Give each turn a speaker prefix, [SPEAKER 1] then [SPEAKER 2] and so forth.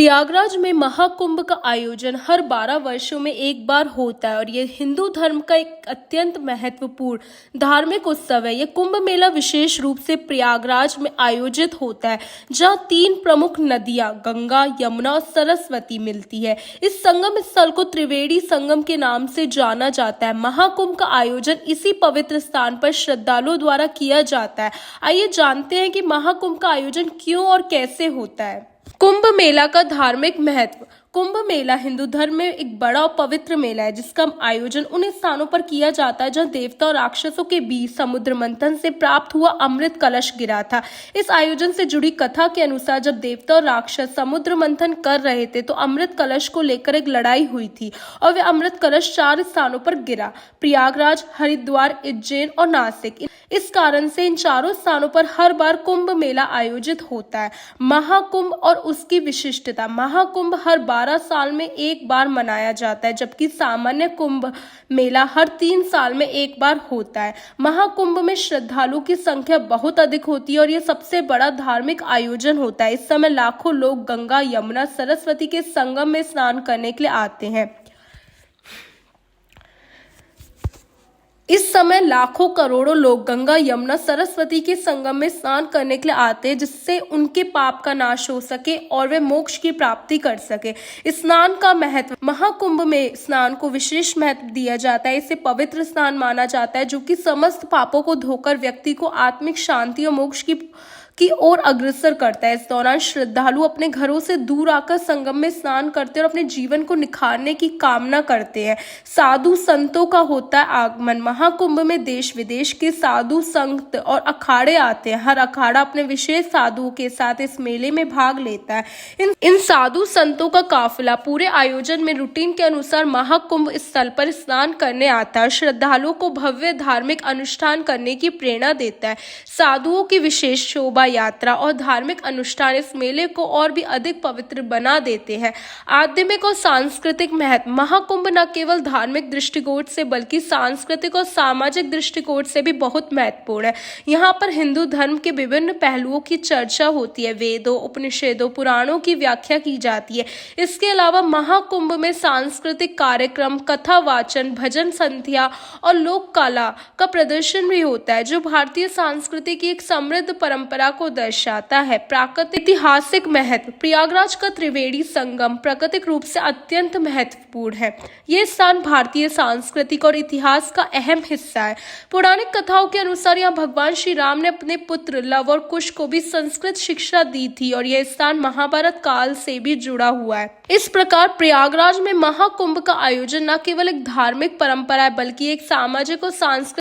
[SPEAKER 1] प्रयागराज में महाकुंभ का आयोजन हर 12 वर्षों में एक बार होता है और ये हिंदू धर्म का एक अत्यंत महत्वपूर्ण धार्मिक उत्सव है। ये कुंभ मेला विशेष रूप से प्रयागराज में आयोजित होता है, जहां 3 प्रमुख नदियां गंगा, यमुना और सरस्वती मिलती है। इस संगम स्थल को त्रिवेणी संगम के नाम से जाना जाता है। महाकुंभ का आयोजन इसी पवित्र स्थान पर श्रद्धालुओं द्वारा किया जाता है। आइए जानते हैं कि महाकुंभ का आयोजन क्यों और कैसे होता है। कुंभ मेला का धार्मिक महत्व। कुंभ मेला हिंदू धर्म में एक बड़ा और पवित्र मेला है, जिसका आयोजन उन स्थानों पर किया जाता है जहां देवता और राक्षसों के बीच समुद्र मंथन से प्राप्त हुआ अमृत कलश गिरा था। इस आयोजन से जुड़ी कथा के अनुसार जब देवता और राक्षस समुद्र मंथन कर रहे थे तो अमृत कलश को लेकर एक लड़ाई हुई थी और वह अमृत कलश 4 स्थानों पर गिरा: प्रयागराज, हरिद्वार, उज्जैन और नासिक। इस कारण से इन 4 स्थानों पर हर बार कुंभ मेला आयोजित होता है। महाकुंभ और उसकी विशिष्टता। महाकुंभ हर 12 साल में एक बार मनाया जाता है, जबकि सामान्य कुंभ मेला हर 3 साल में एक बार होता है। महाकुंभ में श्रद्धालुओं की संख्या बहुत अधिक होती है और यह सबसे बड़ा धार्मिक आयोजन होता है। इस समय लाखों लोग गंगा, यमुना, सरस्वती के संगम में स्नान करने के लिए आते हैं। इस समय लाखों करोड़ों लोग गंगा, यमुना, सरस्वती के संगम में स्नान करने के लिए आते हैं, जिससे उनके पाप का नाश हो सके और वे मोक्ष की प्राप्ति कर सके। स्नान का महत्व। महाकुंभ में स्नान को विशेष महत्व दिया जाता है। इसे पवित्र स्नान माना जाता है, जो कि समस्त पापों को धोकर व्यक्ति को आत्मिक शांति और मोक्ष की ओर अग्रसर करता है। इस दौरान श्रद्धालु अपने घरों से दूर आकर संगम में स्नान करते हैं और अपने जीवन को निखारने की कामना करते हैं। साधु संतों का होता है आगमन। महाकुंभ में देश विदेश के साधु संत और अखाड़े आते हैं। हर अखाड़ा अपने विशेष साधुओं के साथ इस मेले में भाग लेता है। इन साधु संतों का काफिला पूरे आयोजन में रूटीन के अनुसार महाकुंभ स्थल पर स्नान करने आता है। श्रद्धालुओं को भव्य धार्मिक अनुष्ठान करने की प्रेरणा देता है। साधुओं की विशेष शोभा यात्रा और धार्मिक अनुष्ठान इस मेले को और भी अधिक पवित्र बना देते हैं। आध्यात्मिक और सांस्कृतिक महत्व। महाकुंभ न केवल धार्मिक दृष्टिकोण से बल्कि सांस्कृतिक और सामाजिक दृष्टिकोण से भी बहुत महत्वपूर्ण है। यहाँ पर हिंदू धर्म के विभिन्न पहलुओं की चर्चा होती है। वेदों, उपनिषदों, पुराणों की व्याख्या की जाती है। इसके अलावा महाकुंभ में सांस्कृतिक कार्यक्रम, कथा वाचन, भजन संध्या और लोक कला का प्रदर्शन भी होता है, जो भारतीय संस्कृति की एक समृद्ध परंपरा को दर्शाता है। प्राकृतिक ऐतिहासिक महत्व। प्रयागराज का त्रिवेणी संगम प्राकृतिक रूप से अत्यंत महत्वपूर्ण है। यह स्थान भारतीय सांस्कृतिक और इतिहास का अहम हिस्सा है। पौराणिक कथाओं के अनुसार यहाँ भगवान श्री राम ने अपने पुत्र लव और कुश को भी संस्कृत शिक्षा दी थी और यह स्थान महाभारत काल से भी जुड़ा हुआ है। इस प्रकार प्रयागराज में महाकुंभ का आयोजन न केवल एक धार्मिक परंपरा है, बल्कि एक सामाजिक और सांस्कृतिक